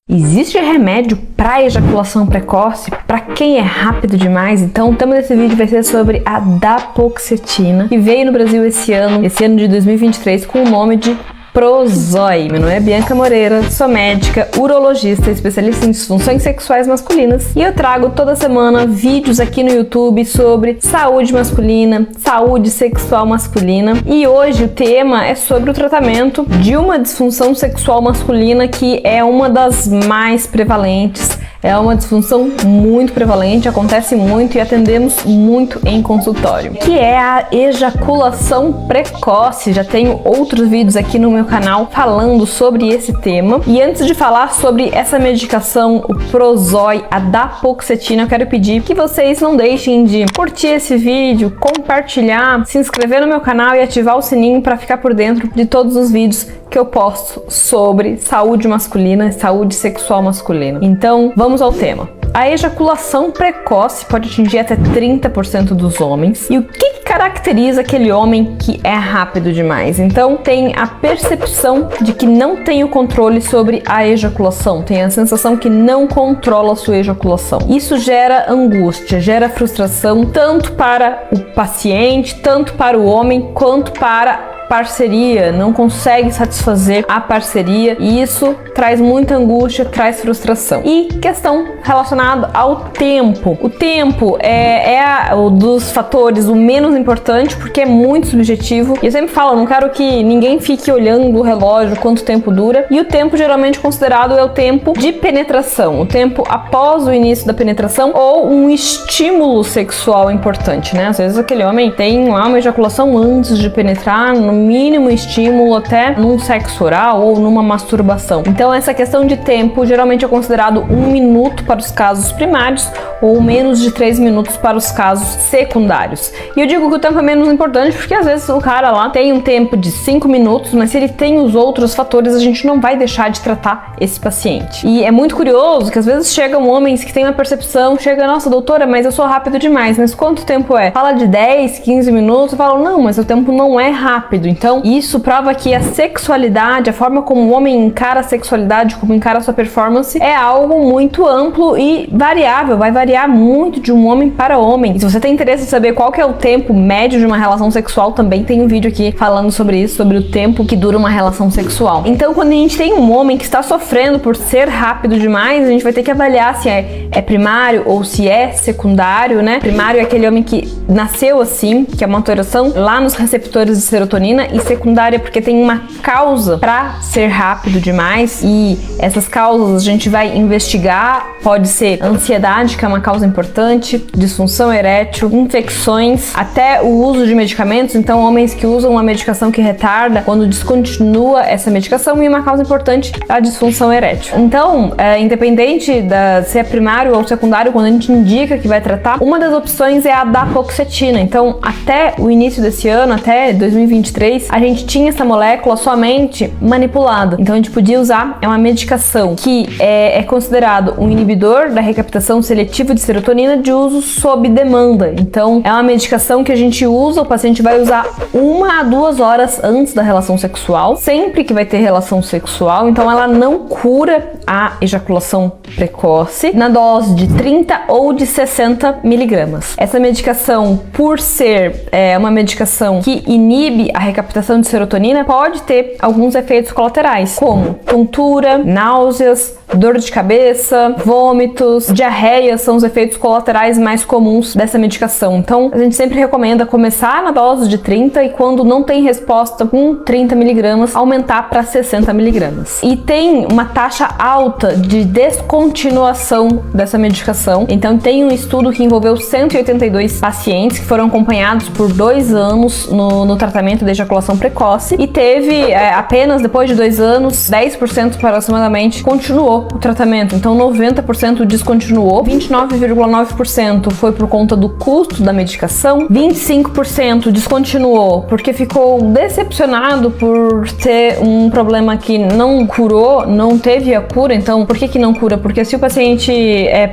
Existe remédio para ejaculação precoce? Para quem é rápido demais? Então, o tema desse vídeo vai ser sobre a dapagliflozina, que veio no Brasil esse ano de 2023, com o nome de Prozoi. Meu nome é Bianca Moreira, sou médica, urologista, especialista em disfunções sexuais masculinas, e eu trago toda semana vídeos aqui no YouTube sobre saúde masculina, saúde sexual masculina, e hoje o tema é sobre o tratamento de uma disfunção sexual masculina que é uma das mais prevalentes. É uma disfunção muito prevalente, acontece muito e atendemos muito em consultório, que é a ejaculação precoce. Já tenho outros vídeos aqui no meu canal falando sobre esse tema. E antes de falar sobre essa medicação, o Prozoi, a dapagliflozina, eu quero pedir que vocês não deixem de curtir esse vídeo, compartilhar, se inscrever no meu canal e ativar o sininho para ficar por dentro de todos os vídeos que eu posto sobre saúde masculina e saúde sexual masculina. Então, vamos ao tema. A ejaculação precoce pode atingir até 30% dos homens. E o que caracteriza aquele homem que é rápido demais? Então, tem a percepção de que não tem o controle sobre a ejaculação, tem a sensação que não controla a sua ejaculação. Isso gera angústia, gera frustração, tanto para o paciente, tanto para o homem, quanto para parceria, não consegue satisfazer a parceria, e isso traz muita angústia, traz frustração. E questão relacionada ao tempo. O tempo é um dos fatores o menos importante, porque é muito subjetivo. E eu sempre falo, não quero que ninguém fique olhando o relógio, quanto tempo dura. E o tempo geralmente considerado é o tempo de penetração, o tempo após o início da penetração ou um estímulo sexual importante, né? Às vezes aquele homem tem lá uma ejaculação antes de penetrar, no mínimo estímulo até num sexo oral ou numa masturbação. Então essa questão de tempo geralmente é considerado 1 minuto para os casos primários ou menos de 3 minutos para os casos secundários. E eu digo que o tempo é menos importante porque às vezes o cara lá tem um tempo de 5 minutos, mas se ele tem os outros fatores, a gente não vai deixar de tratar esse paciente. E é muito curioso que às vezes chegam homens que têm uma percepção, chega, nossa doutora, mas eu sou rápido demais, mas quanto tempo é? Fala de 10, 15 minutos, eu falo, não, mas o tempo não é rápido. Então, isso prova que a sexualidade, a forma como o homem encara a sexualidade, como encara a sua performance, é algo muito amplo e variável, vai variar muito de um homem para homem. E se você tem interesse em saber qual que é o tempo médio de uma relação sexual, também tem um vídeo aqui falando sobre isso, sobre o tempo que dura uma relação sexual. Então, quando a gente tem um homem que está sofrendo por ser rápido demais, a gente vai ter que avaliar se é primário ou se é secundário, né? Primário é aquele homem que nasceu assim, que é uma alteração lá nos receptores de serotonina, e secundária porque tem uma causa para ser rápido demais, e essas causas a gente vai investigar. Pode ser ansiedade, que é uma causa importante, disfunção erétil, infecções, até o uso de medicamentos. Então, homens que usam uma medicação que retarda, quando descontinua essa medicação, e uma causa importante é a disfunção erétil. Então, independente se é primário ou secundário, quando a gente indica que vai tratar, uma das opções é a dapagliflozina. Então, até o início desse ano, até 2023, a gente tinha essa molécula somente manipulada. Então a gente podia usar, é uma medicação que é considerado um inibidor da recaptação seletiva de serotonina de uso sob demanda. Então é uma medicação que a gente usa, o paciente vai usar 1 a 2 horas antes da relação sexual, sempre que vai ter relação sexual. Então ela não cura a ejaculação precoce na dose de 30 ou de 60 miligramas. Essa medicação, por ser uma medicação que inibe a recaptação de serotonina, pode ter alguns efeitos colaterais, como tontura, náuseas, dor de cabeça, vômitos, diarreia são os efeitos colaterais mais comuns dessa medicação. Então, a gente sempre recomenda começar na dose de 30 e, quando não tem resposta com 30 miligramas, aumentar para 60 miligramas. E tem uma taxa alta de descontinuação dessa medicação. Então, tem um estudo que envolveu 182 pacientes que foram acompanhados por 2 anos no tratamento da ejaculação precoce, e teve apenas depois de 2 anos, 10% aproximadamente continuou o tratamento. Então 90% descontinuou, 29,9% foi por conta do custo da medicação, 25% descontinuou porque ficou decepcionado por ter um problema que não curou, não teve a cura. Então por que não cura? Porque se o paciente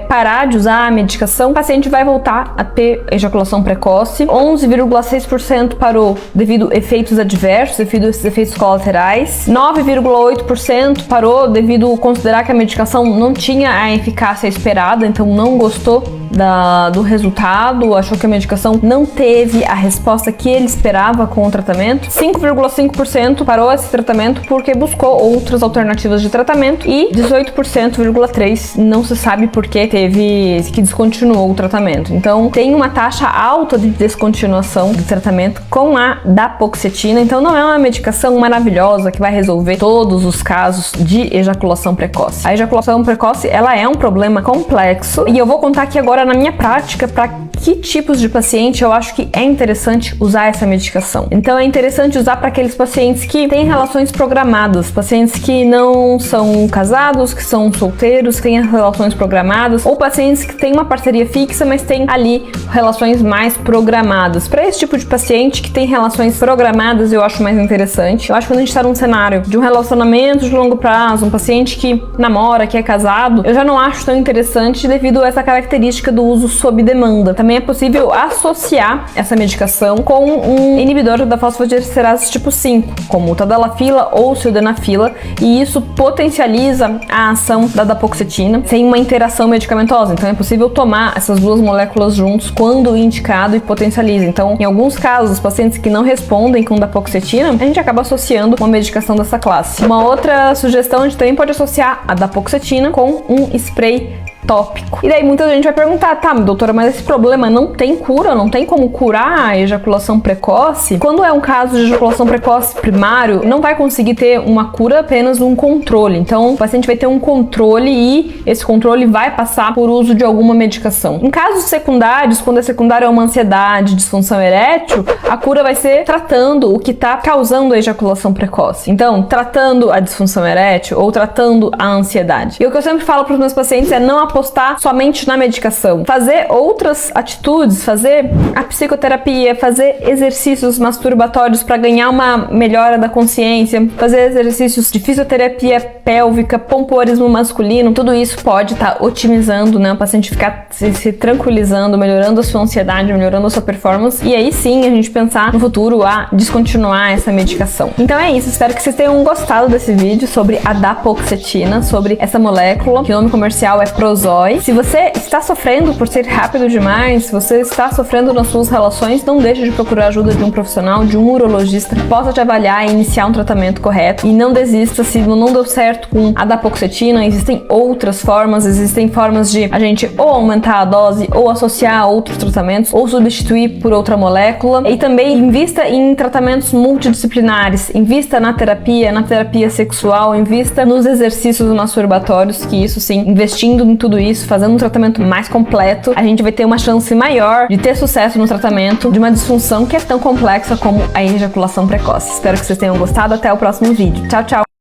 parar de usar a medicação, o paciente vai voltar a ter ejaculação precoce. 11,6% parou devido a efeitos efeitos adversos devido a esses efeitos colaterais. 9,8% parou devido a considerar que a medicação não tinha a eficácia esperada, então não gostou do resultado, achou que a medicação não teve a resposta que ele esperava com o tratamento. 5,5% parou esse tratamento porque buscou outras alternativas de tratamento e 18,3% não se sabe por que descontinuou o tratamento. Então tem uma taxa alta de descontinuação do tratamento com a dapoxetina. Então não é uma medicação maravilhosa que vai resolver todos os casos de ejaculação precoce. A ejaculação precoce, ela é um problema complexo e eu vou contar aqui agora na minha prática para que tipos de paciente eu acho que é interessante usar essa medicação. Então é interessante usar para aqueles pacientes que têm relações programadas, pacientes que não são casados, que são solteiros, que têm relações programadas, ou pacientes que têm uma parceria fixa, mas têm ali relações mais programadas. Para esse tipo de paciente que tem relações programadas, eu acho mais interessante. Eu acho que quando a gente está num cenário de um relacionamento de longo prazo, um paciente que namora, que é casado, eu já não acho tão interessante devido a essa característica do uso sob demanda. Também é possível associar essa medicação com um inibidor da fosfodiesterase tipo 5, como o tadalafila ou sildenafila, e isso potencializa a ação da dapoxetina sem uma interação medicamentosa. Então é possível tomar essas duas moléculas juntos quando indicado e potencializa. Então, em alguns casos, os pacientes que não respondem com dapoxetina, a gente acaba associando uma medicação dessa classe. Uma outra sugestão, a gente também pode associar a dapoxetina com um spray tópico. E daí muita gente vai perguntar, tá, doutora, mas esse problema não tem cura? Não tem como curar a ejaculação precoce? Quando é um caso de ejaculação precoce primário, não vai conseguir ter uma cura, apenas um controle. Então, o paciente vai ter um controle e esse controle vai passar por uso de alguma medicação. Em casos secundários, quando a secundária é uma ansiedade, disfunção erétil, a cura vai ser tratando o que está causando a ejaculação precoce. Então, tratando a disfunção erétil ou tratando a ansiedade. E o que eu sempre falo para os meus pacientes é não apostar somente na medicação. Fazer outras atitudes, fazer a psicoterapia, fazer exercícios masturbatórios para ganhar uma melhora da consciência, fazer exercícios de fisioterapia pélvica, pompoarismo masculino, tudo isso pode estar otimizando, né? O paciente ficar se tranquilizando, melhorando a sua ansiedade, melhorando a sua performance, e aí sim a gente pensar no futuro a descontinuar essa medicação. Então é isso, espero que vocês tenham gostado desse vídeo sobre a dapoxetina, sobre essa molécula, que o nome comercial é Prozoi. Se você está sofrendo por ser rápido demais, se você está sofrendo nas suas relações, não deixe de procurar a ajuda de um profissional, de um urologista, que possa te avaliar e iniciar um tratamento correto. E não desista se não deu certo com a dapoxetina, existem outras formas, existem formas de a gente ou aumentar a dose, ou associar a outros tratamentos, ou substituir por outra molécula. E também invista em tratamentos multidisciplinares, invista na terapia sexual, invista nos exercícios masturbatórios, que isso sim, investindo em tudo isso, fazendo um tratamento mais completo, a gente vai ter uma chance maior de ter sucesso no tratamento de uma disfunção que é tão complexa como a ejaculação precoce. Espero que vocês tenham gostado. Até o próximo vídeo. Tchau, tchau!